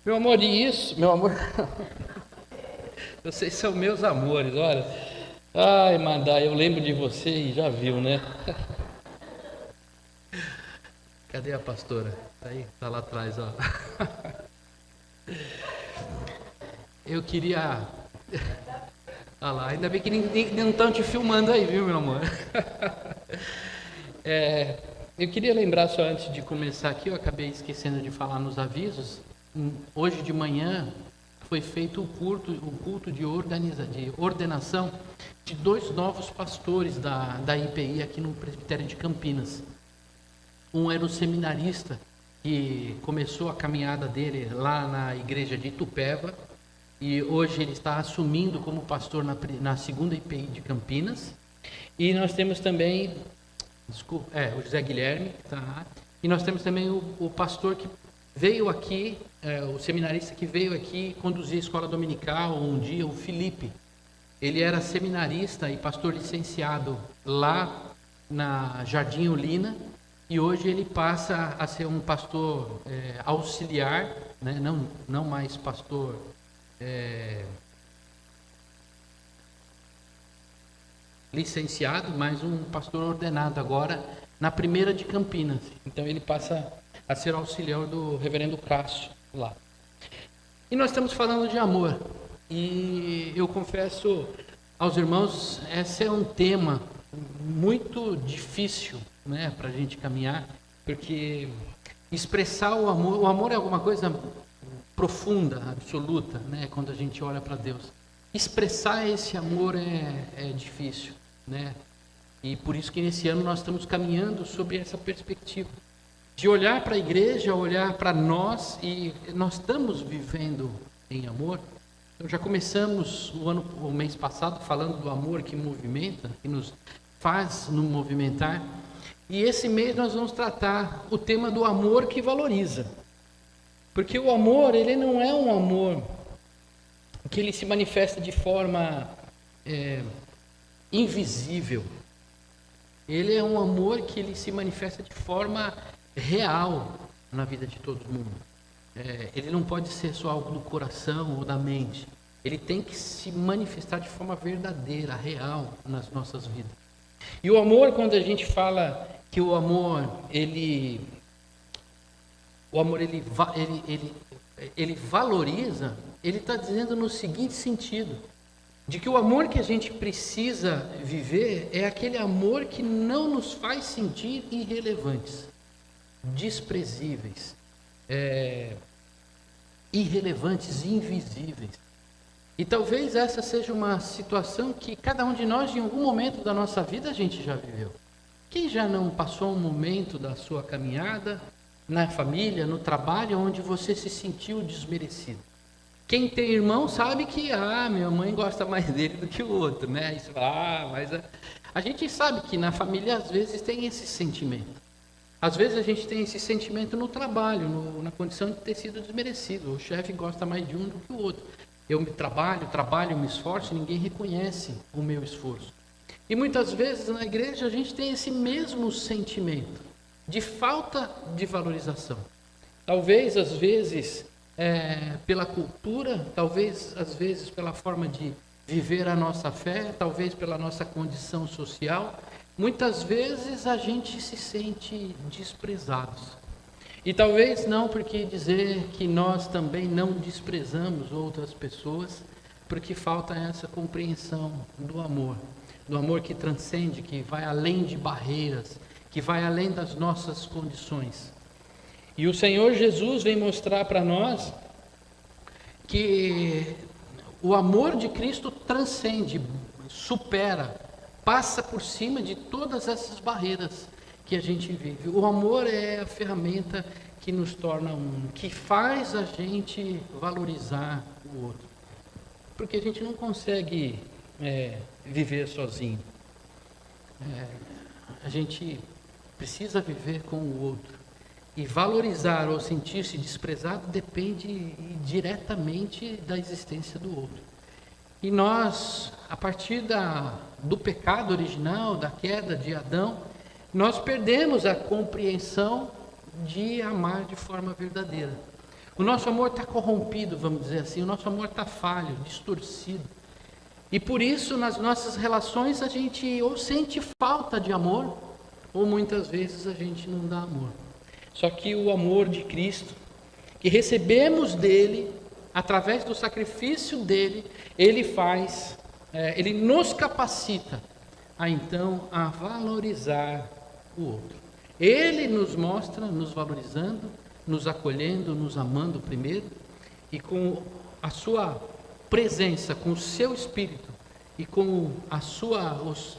Meu amor, e isso, meu amor, vocês são meus amores, olha. Ai, Mandá, eu lembro de você e já viu, né? Cadê a pastora? Tá aí, tá lá atrás, ó. Eu queria. Olha lá, ainda bem que não estão te filmando aí, viu, meu amor? Eu queria lembrar só antes de começar aqui, eu acabei esquecendo de falar nos avisos. Hoje de manhã foi feito o culto de ordenação de 2 novos pastores da IPI aqui no presbitério de Campinas. Um era o seminarista que começou a caminhada dele lá na igreja de Itupeva e hoje ele está assumindo como pastor na segunda IPI de Campinas. E nós temos também, o José Guilherme, tá? E nós temos também o pastor que veio aqui, o seminarista que veio aqui conduzir a escola dominical um dia, o Felipe. Ele era seminarista e pastor licenciado lá na Jardim Olina, e hoje ele passa a ser um pastor auxiliar, né? não mais pastor licenciado, mas um pastor ordenado agora na primeira de Campinas. Então ele passa a ser auxiliar do reverendo Cássio lá. E nós estamos falando de amor. E eu confesso aos irmãos, esse é um tema muito difícil, né, para a gente caminhar, porque expressar o amor é alguma coisa profunda, absoluta, né, quando a gente olha para Deus. Expressar esse amor é difícil, né? E por isso que nesse ano nós estamos caminhando sobre essa perspectiva de olhar para a igreja, olhar para nós, e nós estamos vivendo em amor. Então já começamos o mês passado falando do amor que movimenta, que nos faz nos movimentar. E esse mês nós vamos tratar o tema do amor que valoriza. Porque o amor, ele não é um amor que ele se manifesta de forma invisível. Ele é um amor que ele se manifesta de forma real na vida de todo mundo. Ele não pode ser só algo do coração ou da mente. Ele tem que se manifestar de forma verdadeira, real nas nossas vidas. E o amor, quando a gente fala que o amor ele valoriza, ele está dizendo no seguinte sentido, de que o amor que a gente precisa viver é aquele amor que não nos faz sentir irrelevantes, desprezíveis, irrelevantes, invisíveis. E talvez essa seja uma situação que cada um de nós, em algum momento da nossa vida, a gente já viveu. Quem já não passou um momento da sua caminhada, na família, no trabalho, onde você se sentiu desmerecido? Quem tem irmão sabe que, minha mãe gosta mais dele do que o outro, né? Aí você fala, mas a gente sabe que na família às vezes tem esse sentimento. Às vezes a gente tem esse sentimento no trabalho, na condição de ter sido desmerecido. O chefe gosta mais de um do que o outro. Eu trabalho, me esforço, ninguém reconhece o meu esforço. E muitas vezes na igreja a gente tem esse mesmo sentimento de falta de valorização. Talvez às vezes pela cultura, talvez às vezes pela forma de viver a nossa fé, talvez pela nossa condição social, muitas vezes a gente se sente desprezados. E talvez não porque dizer que nós também não desprezamos outras pessoas, porque falta essa compreensão do amor que transcende, que vai além de barreiras, que vai além das nossas condições. E o Senhor Jesus vem mostrar para nós que o amor de Cristo transcende, supera, passa por cima de todas essas barreiras que a gente vive. O amor é a ferramenta que nos torna que faz a gente valorizar o outro. Porque a gente não consegue viver sozinho. A gente precisa viver com o outro. E valorizar ou sentir-se desprezado depende diretamente da existência do outro. E nós, a partir do pecado original, da queda de Adão, nós perdemos a compreensão de amar de forma verdadeira. O nosso amor está corrompido, vamos dizer assim, o nosso amor está falho, distorcido. E por isso, nas nossas relações, a gente ou sente falta de amor, ou muitas vezes a gente não dá amor. Só que o amor de Cristo, que recebemos dele, através do sacrifício dele, ele ele nos capacita a valorizar o outro. Ele nos mostra, nos valorizando, nos acolhendo, nos amando primeiro, e com a sua presença, com o seu espírito e com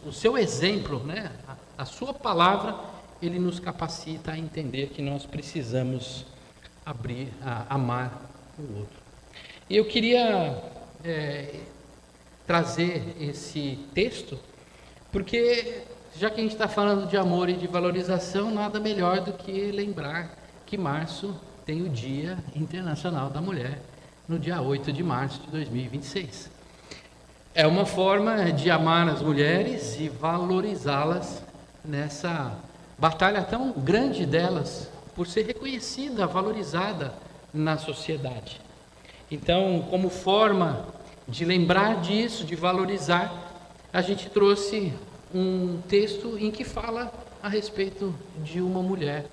o seu exemplo, né? A sua palavra, ele nos capacita a entender que nós precisamos amar o outro. E eu queria trazer esse texto, porque já que a gente está falando de amor e de valorização, nada melhor do que lembrar que março tem o Dia Internacional da Mulher, no dia 8 de março de 2026. É uma forma de amar as mulheres e valorizá-las nessa batalha tão grande delas, por ser reconhecida, valorizada na sociedade. Então, como forma de lembrar disso, de valorizar, a gente trouxe um texto em que fala a respeito de uma mulher,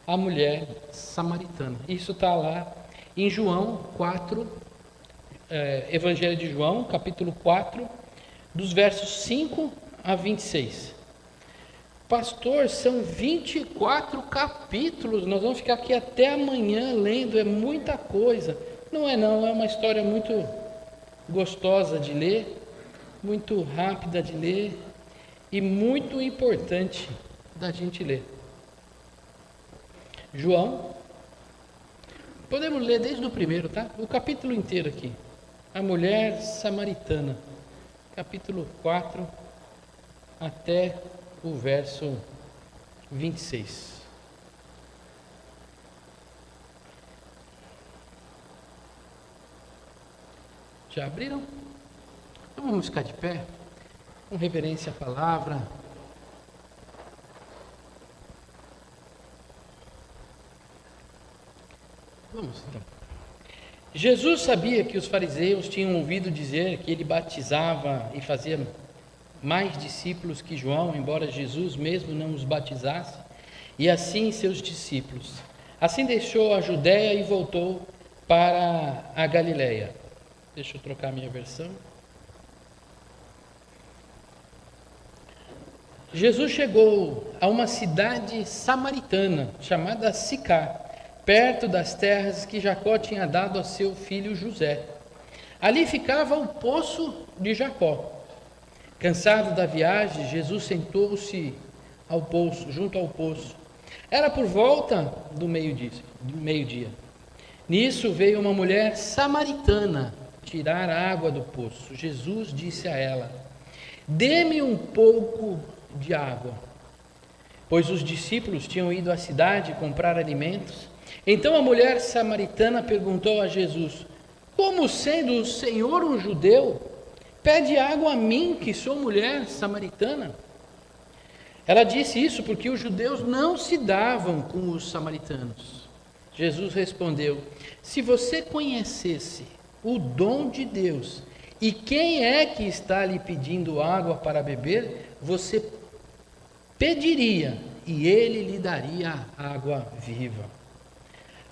a mulher samaritana. Isso está lá em João 4, Evangelho de João, capítulo 4, dos versos 5 a 26. Pastor, são 24 capítulos, nós vamos ficar aqui até amanhã lendo, é muita coisa. Não, é uma história muito gostosa de ler, muito rápida de ler e muito importante da gente ler. João, podemos ler desde o primeiro, tá? O capítulo inteiro aqui. A mulher samaritana, capítulo 4 até o verso 26. Já abriram? Então vamos ficar de pé, com reverência à palavra. Vamos então. Jesus sabia que os fariseus tinham ouvido dizer que ele batizava e fazia mais discípulos que João, embora Jesus mesmo não os batizasse, e assim seus discípulos. Assim deixou a Judéia e voltou para a Galileia. Deixa eu trocar minha versão. Jesus chegou a uma cidade samaritana chamada Sicar, perto das terras que Jacó tinha dado a seu filho José. Ali ficava o poço de Jacó. Cansado da viagem, Jesus sentou-se junto ao poço. Era por volta do meio-dia. Nisso veio uma mulher samaritana tirar água do poço. Jesus disse a ela: "Dê-me um pouco de água", pois os discípulos tinham ido à cidade comprar alimentos. Então a mulher samaritana perguntou a Jesus: "Como sendo o Senhor um judeu, pede água a mim, que sou mulher samaritana?" Ela disse isso porque os judeus não se davam com os samaritanos. Jesus respondeu: "Se você conhecesse o dom de Deus e quem é que está lhe pedindo água para beber, você pediria e ele lhe daria água viva."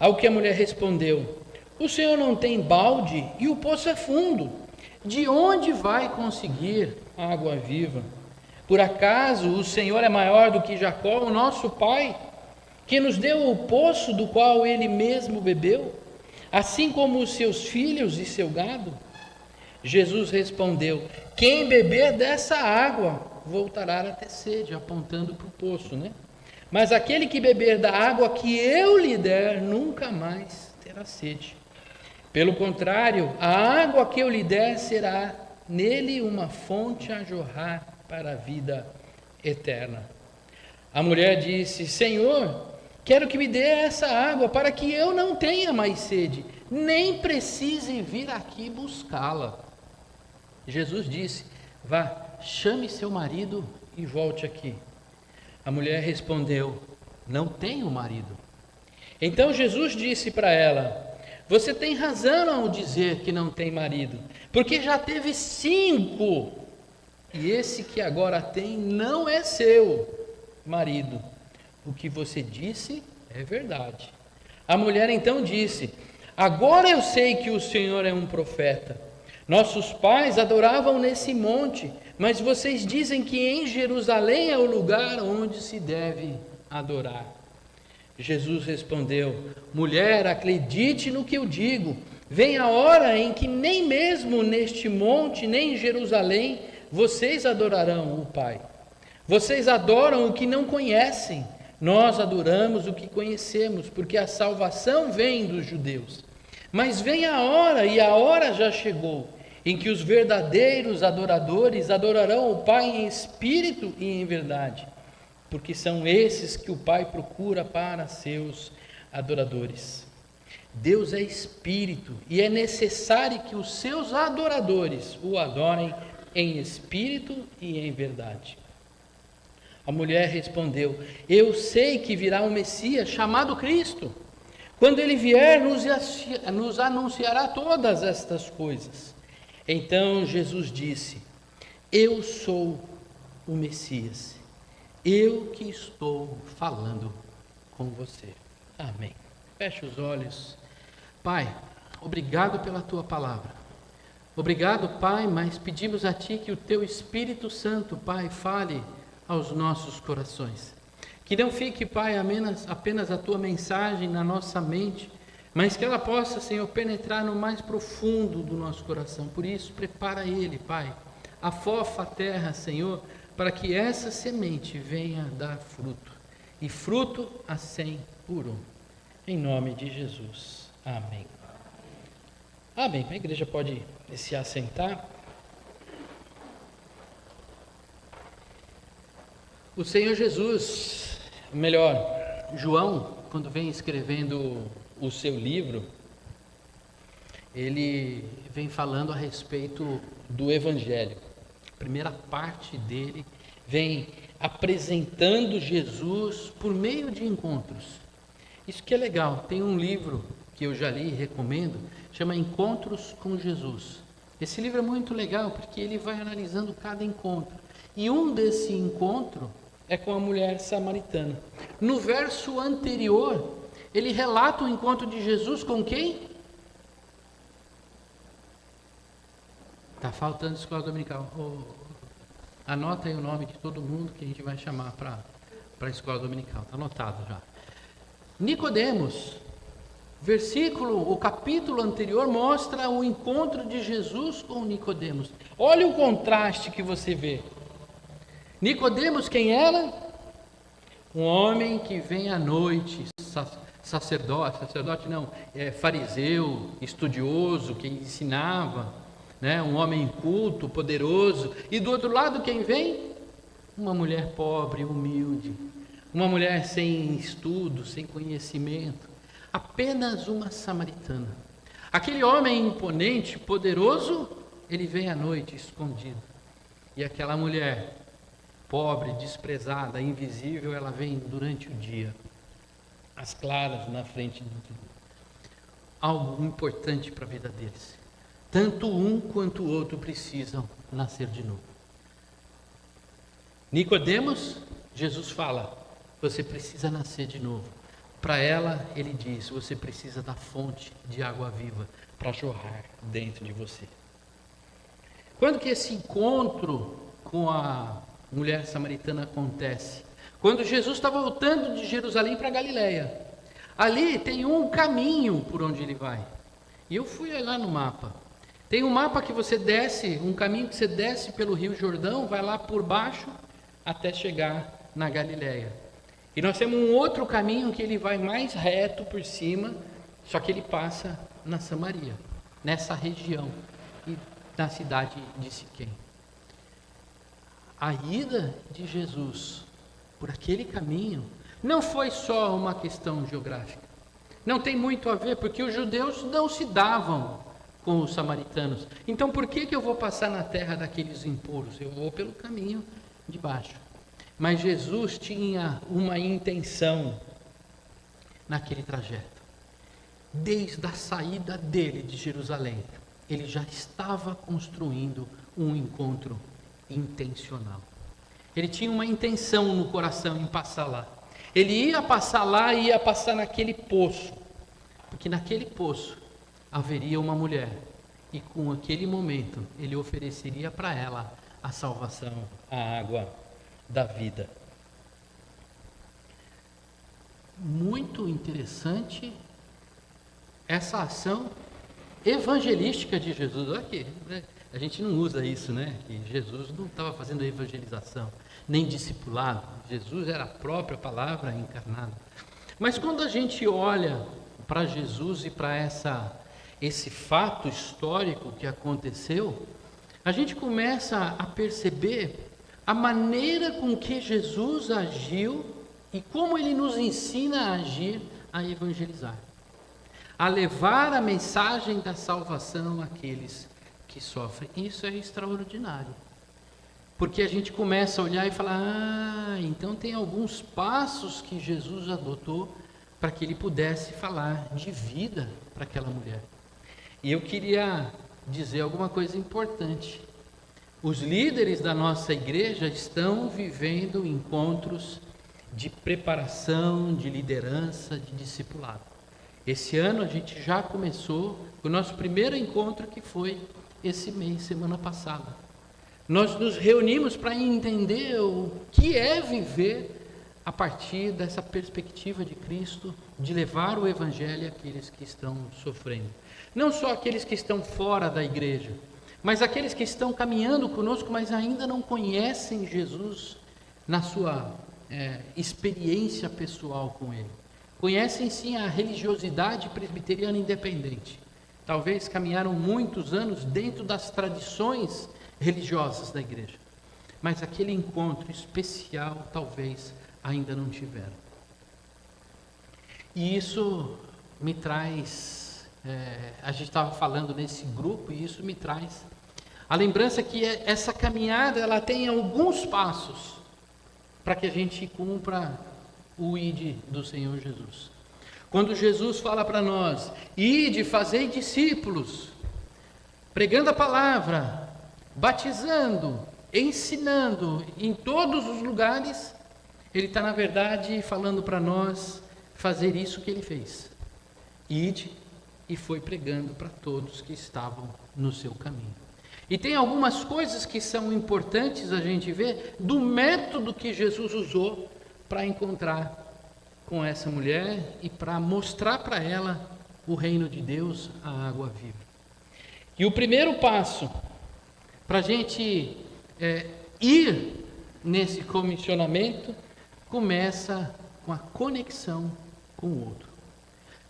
Ao que a mulher respondeu: "O Senhor não tem balde e o poço é fundo. De onde vai conseguir água viva? Por acaso o Senhor é maior do que Jacó, o nosso pai, que nos deu o poço do qual ele mesmo bebeu, assim como os seus filhos e seu gado?" Jesus respondeu: "Quem beber dessa água voltará a ter sede", apontando para o poço, né? "Mas aquele que beber da água que eu lhe der, nunca mais terá sede. Pelo contrário, a água que eu lhe der será nele uma fonte a jorrar para a vida eterna." A mulher disse: "Senhor, quero que me dê essa água para que eu não tenha mais sede, nem precise vir aqui buscá-la." Jesus disse: "Vá, chame seu marido e volte aqui." A mulher respondeu: "Não tenho marido." Então Jesus disse para ela: Você tem razão ao dizer que não tem marido, porque já teve 5, e esse que agora tem não é seu marido. O que você disse é verdade. A mulher então disse: agora eu sei que o Senhor é um profeta. Nossos pais adoravam nesse monte, mas vocês dizem que em Jerusalém é o lugar onde se deve adorar. Jesus respondeu: mulher, acredite no que eu digo. Vem a hora em que nem mesmo neste monte, nem em Jerusalém, vocês adorarão o Pai. Vocês adoram o que não conhecem. Nós adoramos o que conhecemos, porque a salvação vem dos judeus. Mas vem a hora, e a hora já chegou, em que os verdadeiros adoradores adorarão o Pai em espírito e em verdade, porque são esses que o Pai procura para seus adoradores. Deus é espírito e é necessário que os seus adoradores o adorem em espírito e em verdade. A mulher respondeu: eu sei que virá um Messias chamado Cristo. Quando ele vier, nos anunciará todas estas coisas. Então Jesus disse: eu sou o Messias, eu que estou falando com você. Amém. Feche os olhos. Pai, obrigado pela tua palavra. Obrigado, Pai, mas pedimos a Ti que o Teu Espírito Santo, Pai, fale aos nossos corações. Que não fique, Pai, apenas a Tua mensagem na nossa mente, mas que ela possa, Senhor, penetrar no mais profundo do nosso coração. Por isso, prepara ele, Pai, afofa a terra, Senhor, para que essa semente venha dar fruto, e fruto a 100 por 1. Em nome de Jesus. Amém. Amém. A igreja pode se assentar. O Senhor Jesus, melhor, João, quando vem escrevendo o seu livro, ele vem falando a respeito do Evangelho. A primeira parte dele vem apresentando Jesus por meio de encontros. Isso que é legal. Tem um livro que eu já li e recomendo, chama Encontros com Jesus. Esse livro é muito legal porque ele vai analisando cada encontro. E um desse encontro é com a mulher samaritana. No verso anterior, ele relata o encontro de Jesus com quem? Está faltando escola dominical. Anota aí o nome de todo mundo que a gente vai chamar para a escola dominical. Está anotado já. Nicodemos. O capítulo anterior mostra o encontro de Jesus com Nicodemos. Olha o contraste que você vê. Nicodemos, quem era? Um homem que vem à noite, fariseu, estudioso, que ensinava, né? Um homem culto, poderoso. E do outro lado quem vem? Uma mulher pobre, humilde, uma mulher sem estudo, sem conhecimento, apenas uma samaritana. Aquele homem imponente, poderoso, ele vem à noite escondido. E aquela mulher pobre, desprezada, invisível, ela vem durante o dia, às claras, na frente de tudo. Algo importante para a vida deles. Tanto um quanto o outro precisam nascer de novo. Nicodemos, Jesus fala: você precisa nascer de novo. Para ela, ele diz: você precisa da fonte de água viva para jorrar dentro de você. Quando que esse encontro com a mulher samaritana acontece? Quando Jesus está voltando de Jerusalém para Galiléia. Ali tem um caminho por onde ele vai. E eu fui lá no mapa. Tem um mapa que você desce, um caminho que você desce pelo Rio Jordão, vai lá por baixo até chegar na Galiléia. E nós temos um outro caminho que ele vai mais reto por cima, só que ele passa na Samaria, nessa região, e na cidade de Siquém. A ida de Jesus por aquele caminho não foi só uma questão geográfica. Não tem muito a ver, porque os judeus não se davam com os samaritanos. Então por que eu vou passar na terra daqueles impuros? Eu vou pelo caminho de baixo. Mas Jesus tinha uma intenção naquele trajeto. desde a saída dele de Jerusalém, ele já estava construindo um encontro intencional. Ele tinha uma intenção no coração em passar lá. Ele ia passar lá e ia passar naquele poço, porque naquele poço haveria uma mulher, e com aquele momento ele ofereceria para ela a salvação, a água da vida. Muito interessante essa ação evangelística de Jesus. Olha aqui, né? A gente não usa isso, né? Que Jesus não estava fazendo evangelização, nem discipulado. Jesus era a própria palavra encarnada. Mas quando a gente olha para Jesus e para esse fato histórico que aconteceu, a gente começa a perceber a maneira com que Jesus agiu e como ele nos ensina a agir, a evangelizar, a levar a mensagem da salvação àqueles que sofrem. Isso é extraordinário, porque a gente começa a olhar e falar: então tem alguns passos que Jesus adotou para que ele pudesse falar de vida para aquela mulher. E eu queria dizer alguma coisa importante. Os líderes da nossa igreja estão vivendo encontros de preparação, de liderança, de discipulado. Esse ano a gente já começou o nosso primeiro encontro, que foi esse mês, semana passada. Nós nos reunimos para entender o que é viver a partir dessa perspectiva de Cristo, de levar o Evangelho àqueles que estão sofrendo. Não só aqueles que estão fora da igreja, mas aqueles que estão caminhando conosco, mas ainda não conhecem Jesus na sua experiência pessoal com Ele. Conhecem sim a religiosidade presbiteriana independente. Talvez caminharam muitos anos dentro das tradições religiosas da igreja, mas aquele encontro especial talvez ainda não tiveram. E isso me traz, a gente estava falando nesse grupo, e isso me traz a lembrança que essa caminhada ela tem alguns passos para que a gente cumpra o ide do Senhor Jesus. Quando Jesus fala para nós: ide, fazei discípulos, pregando a palavra, batizando, ensinando em todos os lugares, ele está na verdade falando para nós fazer isso que ele fez. Ide, e foi pregando para todos que estavam no seu caminho. E tem algumas coisas que são importantes a gente ver do método que Jesus usou para encontrar com essa mulher e para mostrar para ela o reino de Deus, a água viva. E o primeiro passo para a gente ir nesse comissionamento começa com a conexão com o outro.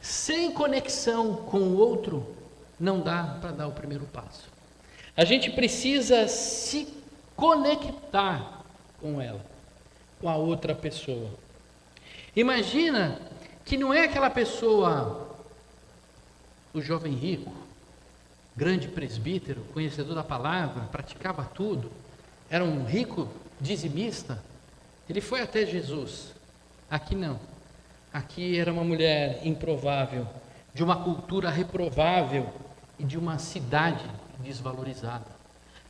Sem conexão com o outro, não dá para dar o primeiro passo. A gente precisa se conectar com ela, com a outra pessoa. Imagina que não é aquela pessoa, o jovem rico, grande presbítero, conhecedor da palavra, praticava tudo, era um rico dizimista, ele foi até Jesus. Aqui não. Aqui era uma mulher improvável, de uma cultura reprovável e de uma cidade desvalorizada.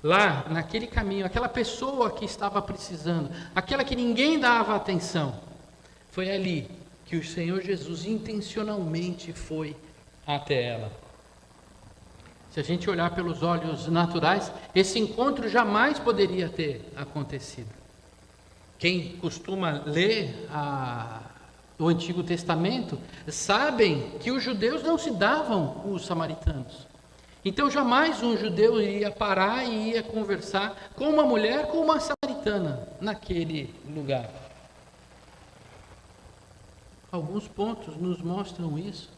Lá, naquele caminho, aquela pessoa que estava precisando, aquela que ninguém dava atenção, foi ali que o Senhor Jesus intencionalmente foi até ela. Se a gente olhar pelos olhos naturais, esse encontro jamais poderia ter acontecido. Quem costuma ler o Antigo Testamento sabem que os judeus não se davam com os samaritanos. Então jamais um judeu iria parar e ia conversar com uma mulher, com uma samaritana naquele lugar. Alguns pontos nos mostram isso.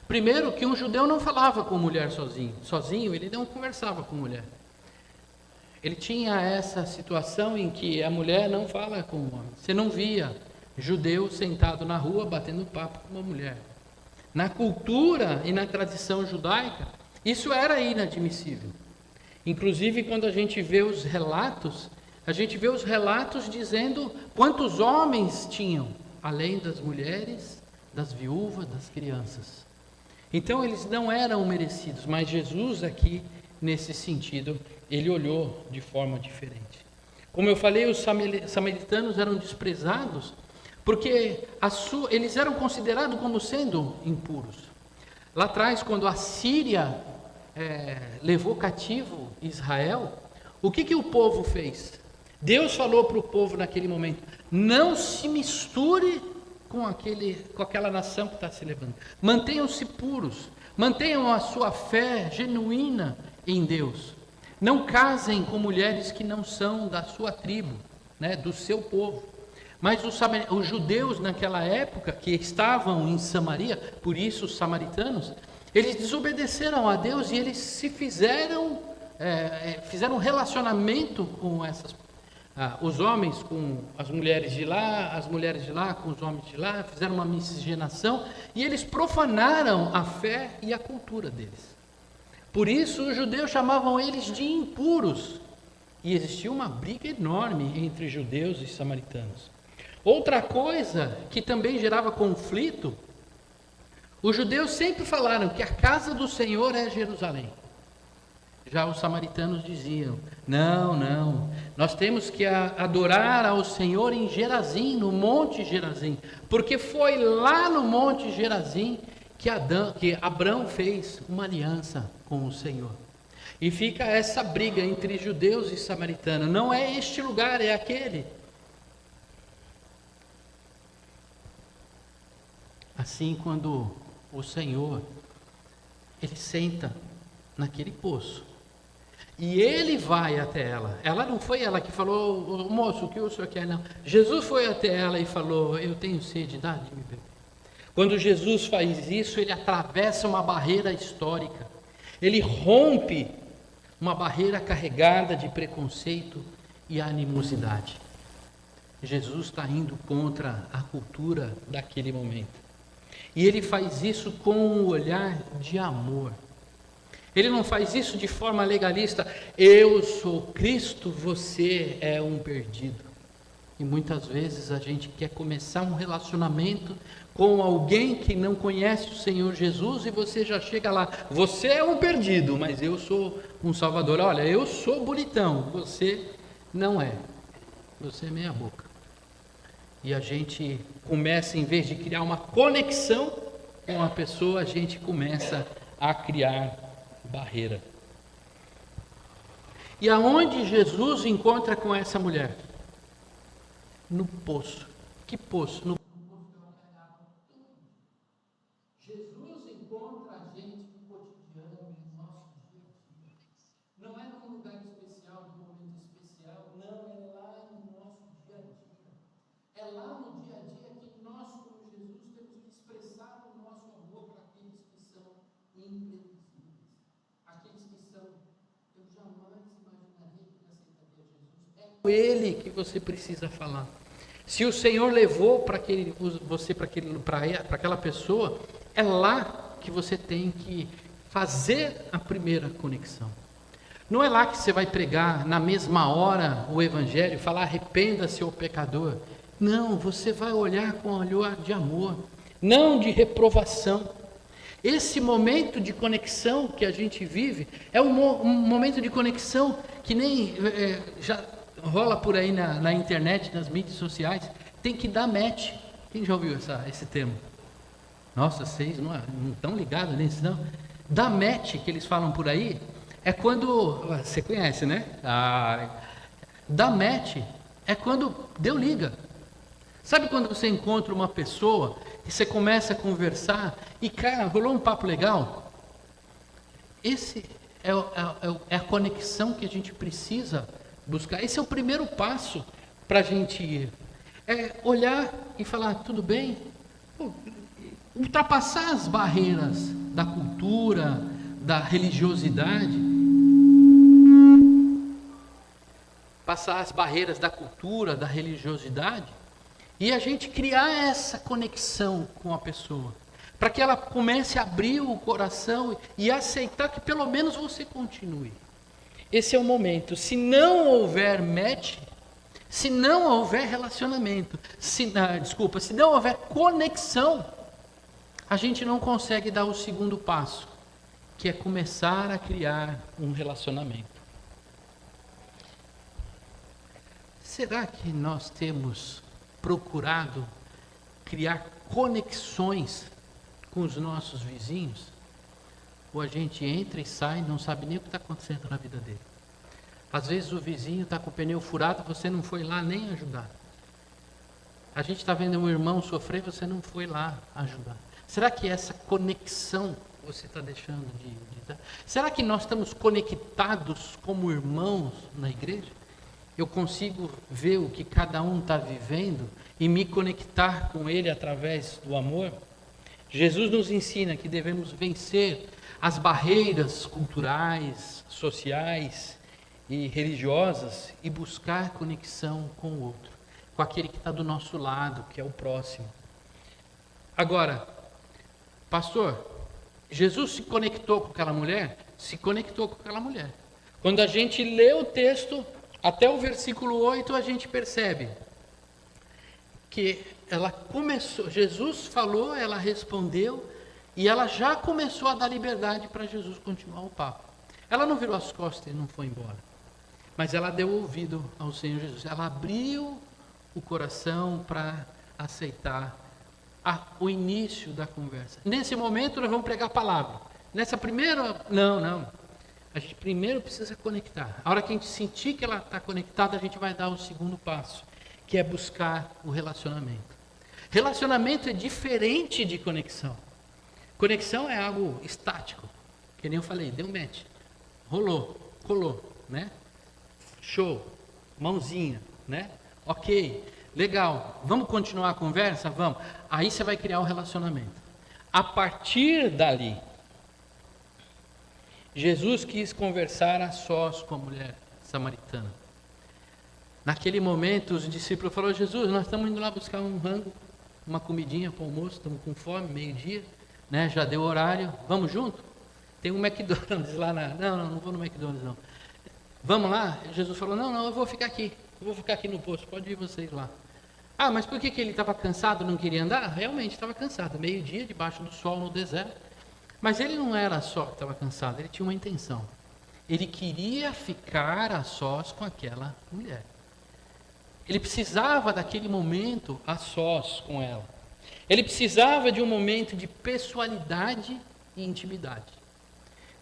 Primeiro, que um judeu não falava com mulher sozinho. Sozinho ele não conversava com mulher. Ele tinha essa situação em que a mulher não fala com o homem. Você não via judeu sentado na rua batendo papo com uma mulher. Na cultura e na tradição judaica, isso era inadmissível. Inclusive, quando a gente vê os relatos dizendo quantos homens tinham, além das mulheres, das viúvas, das crianças. Então eles não eram merecidos, mas Jesus aqui, nesse sentido, ele olhou de forma diferente. Como eu falei, os samaritanos eram desprezados, porque eles eram considerados como sendo impuros. Lá atrás, quando a Síria levou cativo Israel, o que o povo fez? Deus falou para o povo naquele momento: não se misture com aquela nação que está se levando. Mantenham-se puros, mantenham a sua fé genuína em Deus. Não casem com mulheres que não são da sua tribo, né, do seu povo. Mas os judeus naquela época, que estavam em Samaria, por isso os samaritanos, eles desobedeceram a Deus e eles fizeram um relacionamento com os homens com as mulheres de lá, as mulheres de lá com os homens de lá, fizeram uma miscigenação e eles profanaram a fé e a cultura deles. Por isso os judeus chamavam eles de impuros e existia uma briga enorme entre judeus e samaritanos. Outra coisa que também gerava conflito, os judeus sempre falaram que a casa do Senhor é Jerusalém. Já os samaritanos diziam: não, nós temos que adorar ao Senhor em Gerazim, no Monte Gerazim, porque foi lá no Monte Gerazim que Abrão fez uma aliança com o Senhor. E fica essa briga entre judeus e samaritanos: não é este lugar, é aquele. Assim, quando o Senhor, ele senta naquele poço, e ele vai até ela. Ela não foi ela que falou: moço, o que o senhor quer? Não. Jesus foi até ela e falou: eu tenho sede, dá de me beber. Quando Jesus faz isso, ele atravessa uma barreira histórica. Ele rompe uma barreira carregada de preconceito e animosidade. Jesus está indo contra a cultura daquele momento. E ele faz isso com um olhar de amor. Ele não faz isso de forma legalista: eu sou Cristo, você é um perdido. E muitas vezes a gente quer começar um relacionamento com alguém que não conhece o Senhor Jesus e você já chega lá: você é um perdido, mas eu sou um salvador. Olha, eu sou bonitão, você não é. Você é meia boca. E a gente começa, em vez de criar uma conexão com a pessoa, a gente começa a criar barreira. E aonde Jesus encontra com essa mulher? No poço. Que poço? No Jesus encontra a gente no cotidiano, no nosso dia a dia. Não é num lugar especial, num momento especial, não, é lá no nosso dia a dia. É lá no dia a dia que nós, como Jesus, temos que expressar o nosso amor para aqueles que são imprevisíveis. Aqueles que são: eu jamais imaginaria que aceitaria Jesus. É com Ele que você precisa falar. Se o Senhor levou você para aquela pessoa, é lá que você tem que fazer a primeira conexão. Não é lá que você vai pregar na mesma hora o Evangelho e falar: arrependa-se, ô pecador. Não, você vai olhar com olhar de amor, não de reprovação. Esse momento de conexão que a gente vive é um momento de conexão que nem já rola por aí na internet, nas mídias sociais. Tem que dar match. Quem já ouviu esse termo? Nossa, vocês não estão ligados nisso, não? Dar match, que eles falam por aí, é quando... Você conhece, né? Dar match é quando deu liga. Sabe quando você encontra uma pessoa e você começa a conversar e, cara, rolou um papo legal? Esse é a conexão que a gente precisa buscar. Esse é o primeiro passo para a gente ir. É olhar e falar: tudo bem? Ultrapassar as barreiras da cultura, da religiosidade. Passar as barreiras da cultura, da religiosidade. E a gente criar essa conexão com a pessoa, para que ela comece a abrir o coração e aceitar que pelo menos você continue. Esse é o momento. Se não houver match, se não houver relacionamento, se não houver conexão, a gente não consegue dar o segundo passo, que é começar a criar um relacionamento. Será que nós temos procurado criar conexões com os nossos vizinhos? Ou a gente entra e sai e não sabe nem o que está acontecendo na vida dele? Às vezes o vizinho está com o pneu furado, você não foi lá nem ajudar. A gente está vendo um irmão sofrer, você não foi lá ajudar. Será que essa conexão você está deixando de dar? Será que nós estamos conectados como irmãos na igreja? Eu consigo ver o que cada um está vivendo e me conectar com ele através do amor? Jesus nos ensina que devemos vencer as barreiras culturais, sociais e religiosas e buscar conexão com o outro, com aquele que está do nosso lado, que é o próximo. Agora, pastor, Jesus se conectou com aquela mulher? Se conectou com aquela mulher. Quando a gente lê o texto, até o versículo 8, a gente percebe que ela começou, Jesus falou, ela respondeu, e ela já começou a dar liberdade para Jesus continuar o papo. Ela não virou as costas e não foi embora, mas ela deu ouvido ao Senhor Jesus. Ela abriu o coração para aceitar o início da conversa. Nesse momento nós vamos pregar a palavra. Nessa primeira, não. A gente primeiro precisa conectar. A hora que a gente sentir que ela está conectada, a gente vai dar o segundo passo, que é buscar o relacionamento. Relacionamento é diferente de conexão. Conexão é algo estático, que nem eu falei, deu match, rolou, colou, né? Show, mãozinha, né? Ok, legal, vamos continuar a conversa? Vamos. Aí você vai criar o relacionamento. A partir dali, Jesus quis conversar a sós com a mulher samaritana. Naquele momento, os discípulos falaram: Jesus, nós estamos indo lá buscar um rango, uma comidinha para o almoço, estamos com fome, meio-dia, né? Já deu horário, vamos junto? Tem um McDonald's lá Não vou no McDonald's não. Vamos lá? Jesus falou: não, eu vou ficar aqui. Eu vou ficar aqui no posto, pode ir vocês lá. Ah, mas por que ele estava cansado, não queria andar? Realmente estava cansado, meio-dia, debaixo do sol, no deserto. Mas ele não era só que estava cansado, ele tinha uma intenção. Ele queria ficar a sós com aquela mulher. Ele precisava daquele momento a sós com ela. Ele precisava de um momento de pessoalidade e intimidade.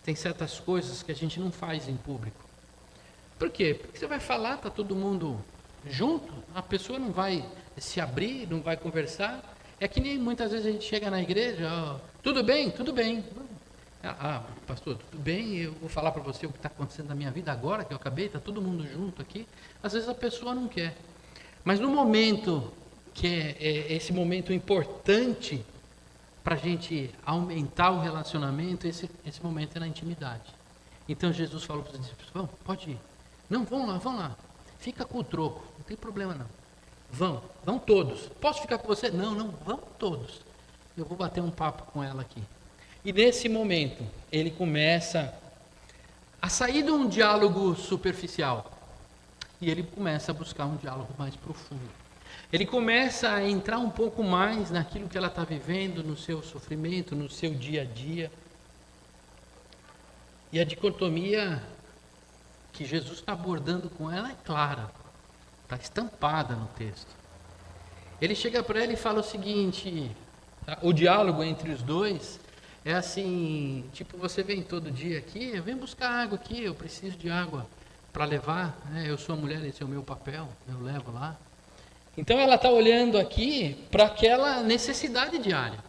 Tem certas coisas que a gente não faz em público. Por quê? Porque você vai falar, está todo mundo junto, a pessoa não vai se abrir, não vai conversar. É que nem muitas vezes a gente chega na igreja, ó, tudo bem? Pastor, tudo bem, eu vou falar para você o que está acontecendo na minha vida agora, que eu acabei, está todo mundo junto aqui. Às vezes a pessoa não quer. Mas no momento que é esse momento importante para a gente aumentar o relacionamento, esse momento é na intimidade. Então Jesus falou para os discípulos: vamos, pode ir. Não, vão lá. Fica com o troco, não tem problema não. Vão todos. Posso ficar com você? Não, vão todos. Eu vou bater um papo com ela aqui. E nesse momento, ele começa a sair de um diálogo superficial. E ele começa a buscar um diálogo mais profundo. Ele começa a entrar um pouco mais naquilo que ela está vivendo, no seu sofrimento, no seu dia a dia. E a dicotomia que Jesus está abordando com ela é clara. Está estampada no texto. Ele chega para ela e fala o seguinte: o diálogo entre os dois é assim, tipo, você vem todo dia aqui, vem buscar água aqui, eu preciso de água para levar, né? Eu sou a mulher, esse é o meu papel, eu levo lá. Então ela está olhando aqui para aquela necessidade diária.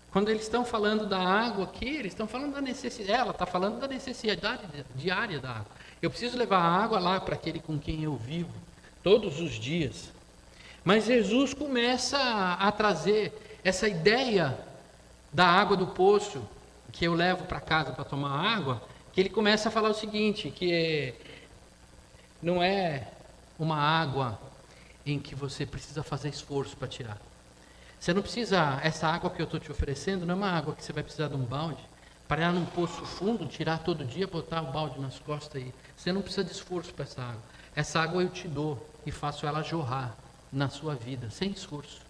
Quando eles estão falando da água aqui, eles estão falando da necessidade, ela está falando da necessidade diária da água. Eu preciso levar a água lá para aquele com quem eu vivo, todos os dias. Mas Jesus começa a trazer essa ideia da água do poço, que eu levo para casa para tomar água, que ele começa a falar o seguinte, que não é uma água em que você precisa fazer esforço para tirar. Você não precisa, essa água que eu estou te oferecendo não é uma água que você vai precisar de um balde, para ir num poço fundo, tirar todo dia, botar o balde nas costas aí. Você não precisa de esforço para essa água. Essa água eu te dou e faço ela jorrar na sua vida, sem esforço.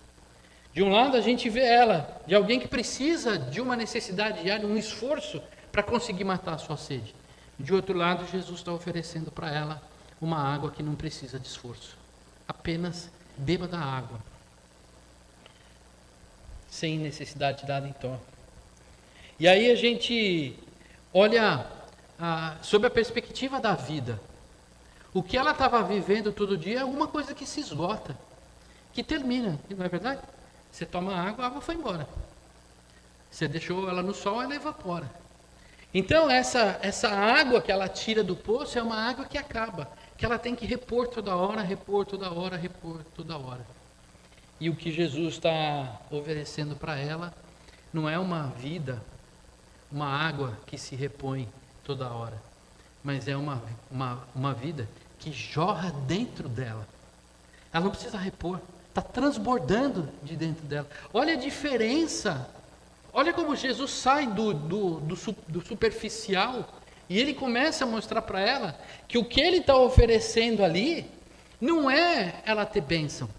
De um lado a gente vê ela, de alguém que precisa de uma necessidade diária, um esforço para conseguir matar a sua sede. De outro lado, Jesus está oferecendo para ela uma água que não precisa de esforço. Apenas beba da água, sem necessidade de nada em troca. E aí a gente olha sob a perspectiva da vida. O que ela estava vivendo todo dia é alguma coisa que se esgota, que termina, não é verdade? Você toma água, a água foi embora. Você deixou ela no sol, ela evapora. Então essa água que ela tira do poço é uma água que acaba, que ela tem que repor toda hora, repor toda hora, repor toda hora. E o que Jesus está oferecendo para ela não é uma vida, uma água que se repõe toda hora, mas é uma vida que jorra dentro dela. Ela não precisa repor, está transbordando de dentro dela. Olha a diferença, olha como Jesus sai do superficial e ele começa a mostrar para ela que o que ele está oferecendo ali não é ela ter bênção,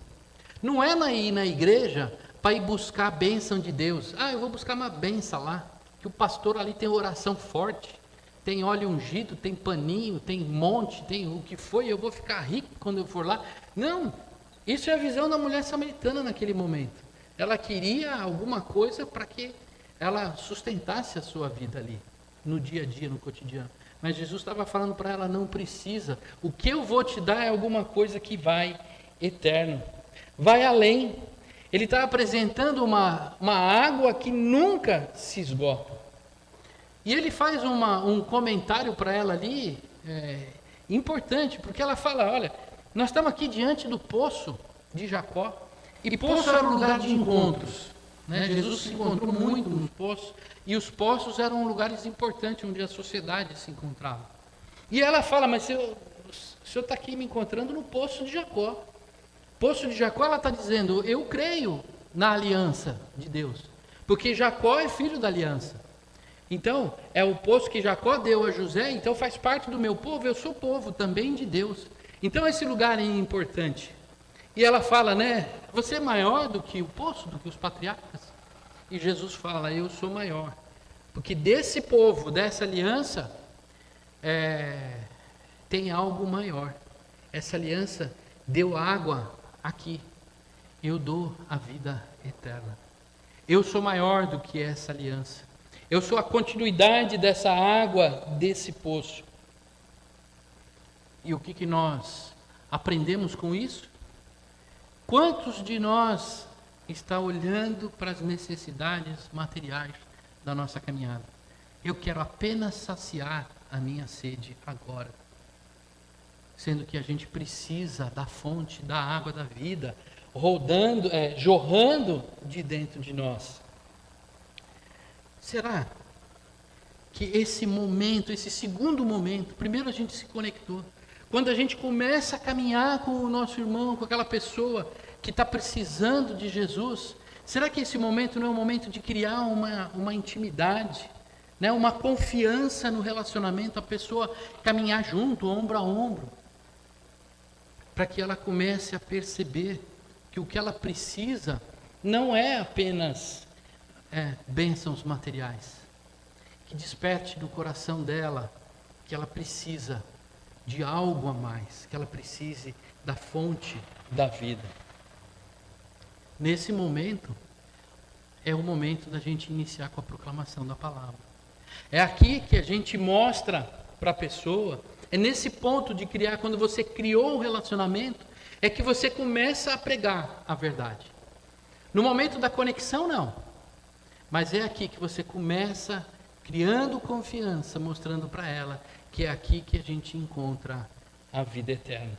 não é ela ir na igreja para ir buscar a bênção de Deus. Eu vou buscar uma bênção lá, que o pastor ali tem oração forte, tem óleo ungido, tem paninho, tem monte, tem o que foi, eu vou ficar rico quando eu for lá. Não, isso é a visão da mulher samaritana naquele momento. Ela queria alguma coisa para que ela sustentasse a sua vida ali, no dia a dia, no cotidiano. Mas Jesus estava falando para ela, não precisa. O que eu vou te dar é alguma coisa que vai eterno, vai além. Ele está apresentando uma água que nunca se esgota. E ele faz um comentário para ela ali, importante, porque ela fala, olha, nós estamos aqui diante do poço de Jacó, e poço era um lugar de encontros, né? Jesus se encontrou muito nos poços, e os poços eram lugares importantes onde a sociedade se encontrava. E ela fala, mas o senhor está aqui me encontrando no poço de Jacó. Poço de Jacó, ela está dizendo, eu creio na aliança de Deus, porque Jacó é filho da aliança. Então, é o poço que Jacó deu a José, então faz parte do meu povo, eu sou povo também de Deus. Então esse lugar é importante. E ela fala, né, você é maior do que o poço, do que os patriarcas? E Jesus fala, eu sou maior. Porque desse povo, dessa aliança, tem algo maior. Essa aliança deu água aqui. Eu dou a vida eterna. Eu sou maior do que essa aliança. Eu sou a continuidade dessa água, desse poço. E o que nós aprendemos com isso? Quantos de nós está olhando para as necessidades materiais da nossa caminhada? Eu quero apenas saciar a minha sede agora. Sendo que a gente precisa da fonte, da água da vida, jorrando de dentro de nós. Será que esse momento, esse segundo momento, primeiro a gente se conectou, quando a gente começa a caminhar com o nosso irmão, com aquela pessoa que está precisando de Jesus, será que esse momento não é um momento de criar uma intimidade, né? Uma confiança no relacionamento, a pessoa caminhar junto, ombro a ombro, para que ela comece a perceber que o que ela precisa não é apenas bênçãos materiais, que desperte do coração dela que ela precisa de algo a mais, que ela precise da fonte da vida. Nesse momento, é o momento da gente iniciar com a proclamação da palavra. É aqui que a gente mostra para a pessoa, é nesse ponto de criar, quando você criou o relacionamento, é que você começa a pregar a verdade. No momento da conexão, não. Mas é aqui que você começa criando confiança, mostrando para ela que é aqui que a gente encontra a vida eterna.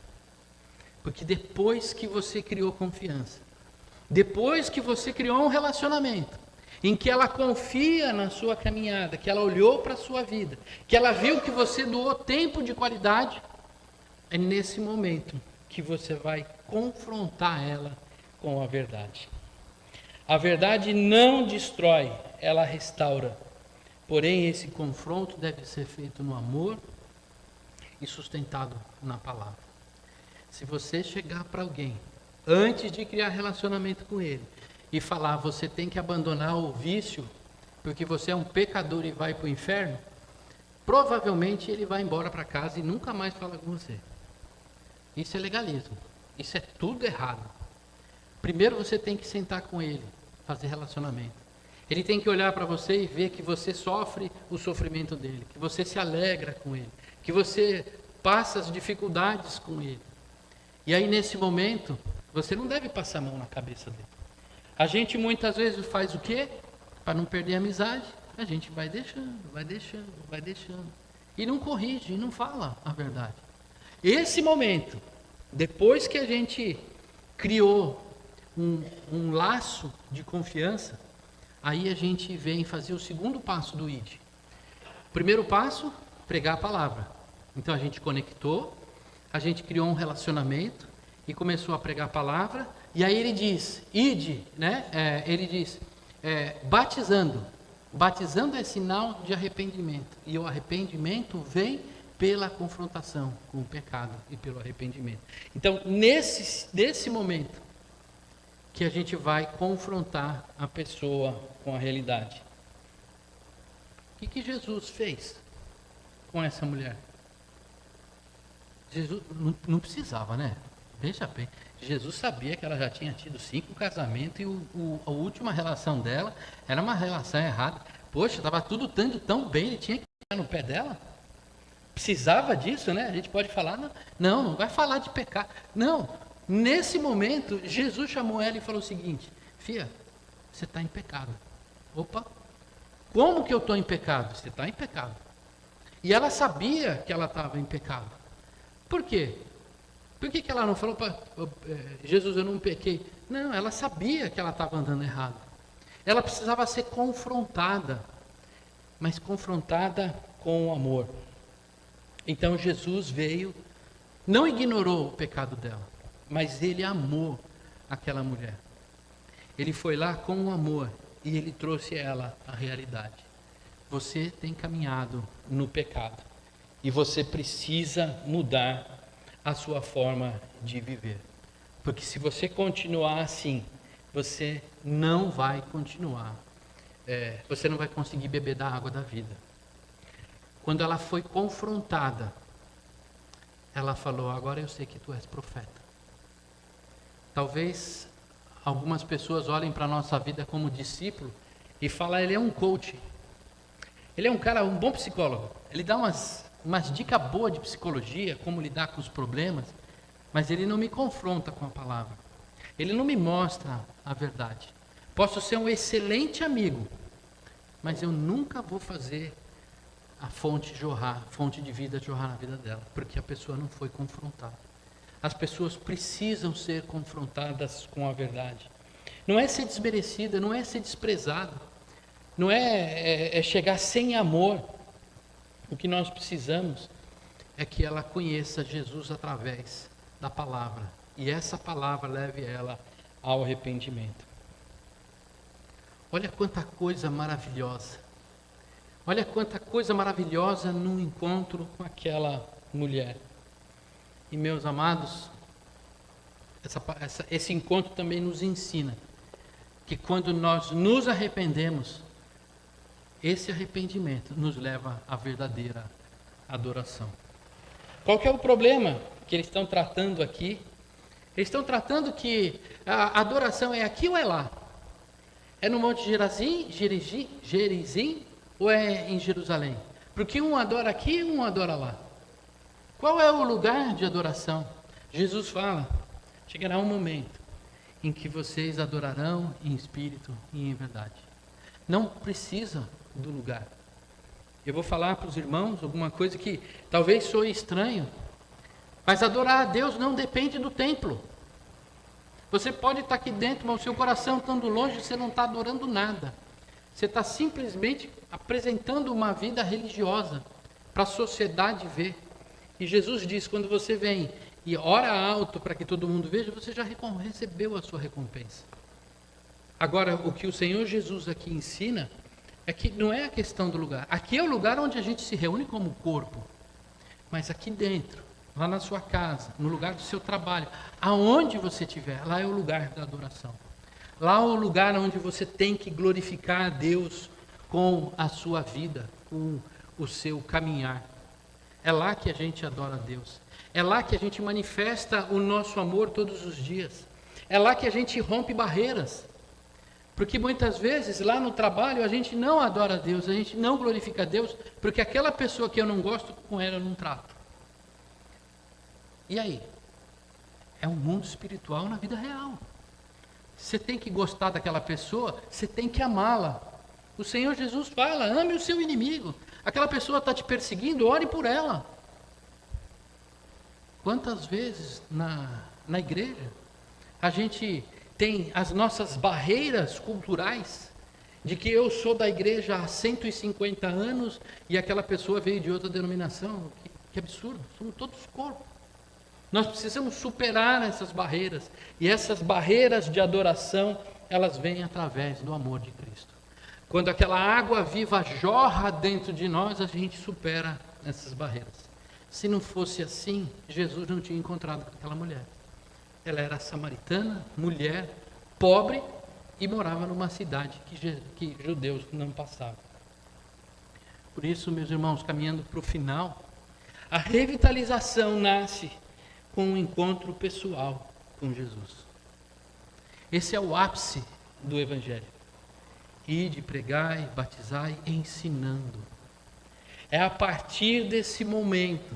Porque depois que você criou confiança, depois que você criou um relacionamento, em que ela confia na sua caminhada, que ela olhou para a sua vida, que ela viu que você doou tempo de qualidade, é nesse momento que você vai confrontar ela com a verdade. A verdade não destrói, ela restaura. Porém, esse confronto deve ser feito no amor e sustentado na palavra. Se você chegar para alguém, antes de criar relacionamento com ele, e falar, você tem que abandonar o vício, porque você é um pecador e vai para o inferno, provavelmente ele vai embora para casa e nunca mais fala com você. Isso é legalismo. Isso é tudo errado. Primeiro você tem que sentar com ele, fazer relacionamento. Ele tem que olhar para você e ver que você sofre o sofrimento dele, que você se alegra com ele, que você passa as dificuldades com ele. E aí nesse momento, você não deve passar a mão na cabeça dele. A gente muitas vezes faz o quê? Para não perder a amizade, a gente vai deixando. E não corrige, e não fala a verdade. Esse momento, depois que a gente criou um laço de confiança, aí a gente vem fazer o segundo passo do ID. Primeiro passo, pregar a palavra. Então a gente conectou, a gente criou um relacionamento e começou a pregar a palavra. E aí ele diz, ide, né? Ele diz, batizando. Batizando é sinal de arrependimento. E o arrependimento vem pela confrontação com o pecado e pelo arrependimento. Então, nesse momento que a gente vai confrontar a pessoa com a realidade. O que Jesus fez com essa mulher? Jesus não precisava, né? Veja bem, Jesus sabia que ela já tinha tido 5 casamentos e a última relação dela era uma relação errada. Poxa, estava tudo tão bem, ele tinha que ficar no pé dela? Precisava disso, né? A gente pode falar, não vai falar de pecado. Não, nesse momento, Jesus chamou ela e falou o seguinte, filha, você está em pecado. Opa, como que eu estou em pecado? Você está em pecado. E ela sabia que ela estava em pecado. Por quê? Por que ela não falou para Jesus, eu não pequei? Não, ela sabia que ela estava andando errado. Ela precisava ser confrontada, mas confrontada com o amor. Então Jesus veio, não ignorou o pecado dela, mas ele amou aquela mulher. Ele foi lá com o amor e ele trouxe ela à realidade. Você tem caminhado no pecado e você precisa mudar a sua forma de viver. Porque se você continuar assim, você não vai continuar. Você não vai conseguir beber da água da vida. Quando ela foi confrontada, ela falou, agora eu sei que tu és profeta. Talvez algumas pessoas olhem para a nossa vida como discípulo e falam, ele é um coach. Ele é um cara, um bom psicólogo. Ele dá umas dicas boas de psicologia, como lidar com os problemas, mas ele não me confronta com a palavra. Ele não me mostra a verdade. Posso ser um excelente amigo, mas eu nunca vou fazer a fonte de vida jorrar na vida dela, porque a pessoa não foi confrontada. As pessoas precisam ser confrontadas com a verdade. Não é ser desmerecida, não é ser desprezada, não é chegar sem amor. O que nós precisamos é que ela conheça Jesus através da palavra. E essa palavra leve ela ao arrependimento. Olha quanta coisa maravilhosa. Olha quanta coisa maravilhosa num encontro com aquela mulher. E meus amados, esse encontro também nos ensina que quando nós nos arrependemos, esse arrependimento nos leva à verdadeira adoração. Qual que é o problema que eles estão tratando aqui? Eles estão tratando que a adoração é aqui ou é lá? É no Monte Gerizim ou é em Jerusalém? Porque um adora aqui e um adora lá. Qual é o lugar de adoração? Jesus fala, chegará um momento em que vocês adorarão em espírito e em verdade. Não precisa do lugar. Eu vou falar para os irmãos alguma coisa que talvez soe estranho, mas adorar a Deus não depende do templo. Você pode estar aqui dentro, mas o seu coração estando longe, você não está adorando nada. Você está simplesmente apresentando uma vida religiosa para a sociedade ver. E Jesus diz, quando você vem e ora alto para que todo mundo veja, você já recebeu a sua recompensa. Agora, o que o Senhor Jesus aqui ensina é que não é a questão do lugar. Aqui é o lugar onde a gente se reúne como corpo. Mas aqui dentro, lá na sua casa, no lugar do seu trabalho, aonde você estiver, lá é o lugar da adoração. Lá é o lugar onde você tem que glorificar a Deus com a sua vida, com o seu caminhar. É lá que a gente adora a Deus. É lá que a gente manifesta o nosso amor todos os dias. É lá que a gente rompe barreiras. Porque muitas vezes lá no trabalho a gente não adora a Deus, a gente não glorifica a Deus, porque aquela pessoa que eu não gosto, com ela eu não trato. E aí? É um mundo espiritual na vida real. Você tem que gostar daquela pessoa, você tem que amá-la. O Senhor Jesus fala, ame o seu inimigo. Aquela pessoa está te perseguindo, ore por ela. Quantas vezes na igreja a gente tem as nossas barreiras culturais, de que eu sou da igreja há 150 anos e aquela pessoa veio de outra denominação. Que absurdo, somos todos corpos. Nós precisamos superar essas barreiras, e essas barreiras de adoração, elas vêm através do amor de Cristo. Quando aquela água viva jorra dentro de nós, a gente supera essas barreiras. Se não fosse assim, Jesus não tinha encontrado com aquela mulher. Ela era samaritana, mulher, pobre, e morava numa cidade que judeus não passavam. Por isso, meus irmãos, caminhando para o final, a revitalização nasce com um encontro pessoal com Jesus. Esse é o ápice do Evangelho. Ide, pregai, batizai, ensinando. É a partir desse momento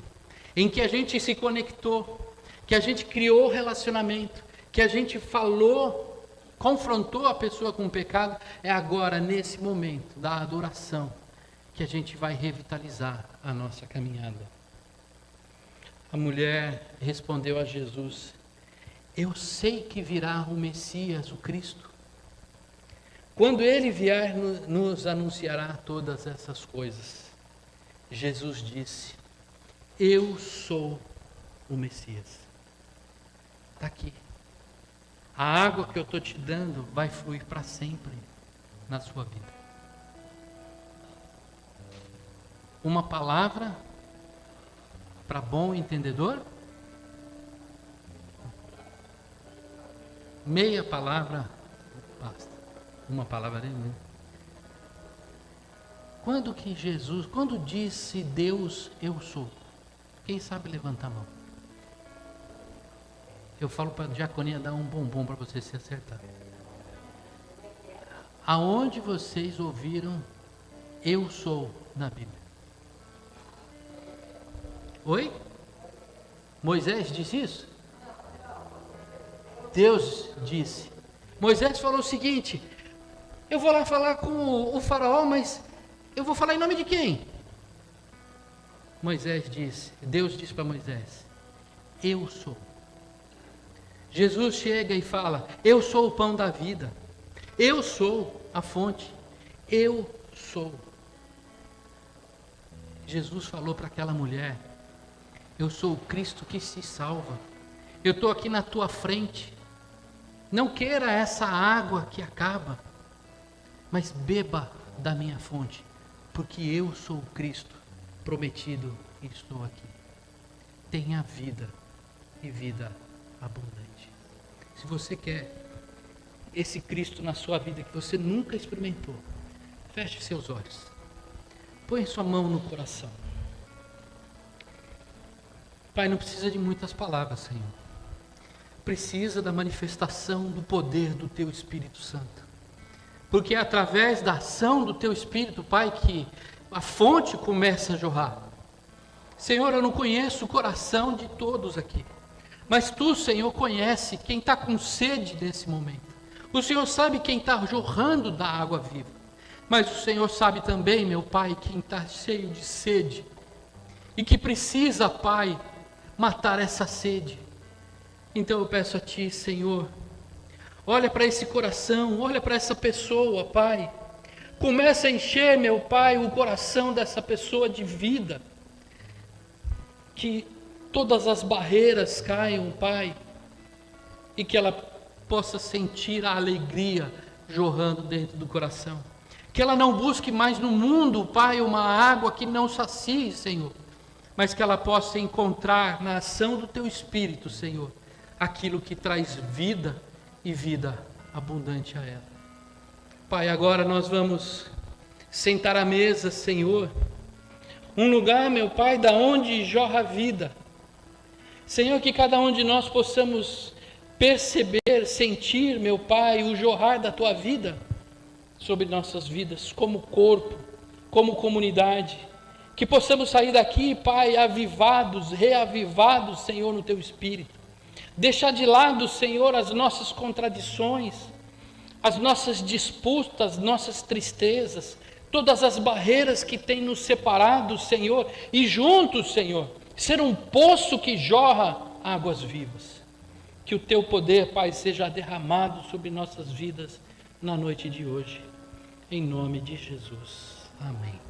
em que a gente se conectou, que a gente criou relacionamento, que a gente falou, confrontou a pessoa com o pecado, é agora, nesse momento da adoração, que a gente vai revitalizar a nossa caminhada. A mulher respondeu a Jesus, eu sei que virá o Messias, o Cristo. Quando ele vier, nos anunciará todas essas coisas. Jesus disse, eu sou o Messias. Está aqui. A água que eu estou te dando vai fluir para sempre na sua vida. Uma palavra para bom entendedor? Meia palavra basta. Uma palavra nem. Quando disse Deus, eu sou? Quem sabe levantar a mão? Eu falo para a diaconia dar um bombom para você se acertar. Aonde vocês ouviram eu sou na Bíblia? Oi? Moisés disse isso? Deus disse. Moisés falou o seguinte, eu vou lá falar com o faraó, mas eu vou falar em nome de quem? Deus disse para Moisés, eu sou. Jesus chega e fala, eu sou o pão da vida, eu sou a fonte, eu sou. Jesus falou para aquela mulher, eu sou o Cristo que se salva, eu estou aqui na tua frente, não queira essa água que acaba, mas beba da minha fonte, porque eu sou o Cristo prometido e estou aqui. Tenha vida e vida abundante. Se você quer esse Cristo na sua vida que você nunca experimentou, feche seus olhos, põe sua mão no coração. Pai, não precisa de muitas palavras, Senhor. Precisa da manifestação do poder do Teu Espírito Santo. Porque é através da ação do Teu Espírito, Pai, que a fonte começa a jorrar. Senhor, eu não conheço o coração de todos aqui. Mas Tu, Senhor, conhece quem está com sede nesse momento. O Senhor sabe quem está jorrando da água viva. Mas o Senhor sabe também, meu Pai, quem está cheio de sede. E que precisa, Pai, matar essa sede. Então eu peço a Ti, Senhor, olha para esse coração, olha para essa pessoa, Pai. Começa a encher, meu Pai, o coração dessa pessoa de vida. Que todas as barreiras caiam, Pai. E que ela possa sentir a alegria jorrando dentro do coração. Que ela não busque mais no mundo, Pai, uma água que não sacie, Senhor. Mas que ela possa encontrar na ação do Teu Espírito, Senhor, aquilo que traz vida e vida abundante a ela. Pai, agora nós vamos sentar à mesa, Senhor, um lugar, meu Pai, da onde jorra a vida. Senhor, que cada um de nós possamos perceber, sentir, meu Pai, o jorrar da Tua vida sobre nossas vidas, como corpo, como comunidade. Que possamos sair daqui, Pai, avivados, reavivados, Senhor, no Teu Espírito. Deixar de lado, Senhor, as nossas contradições, as nossas disputas, nossas tristezas, todas as barreiras que têm nos separado, Senhor, e juntos, Senhor, ser um poço que jorra águas vivas. Que o Teu poder, Pai, seja derramado sobre nossas vidas na noite de hoje. Em nome de Jesus. Amém.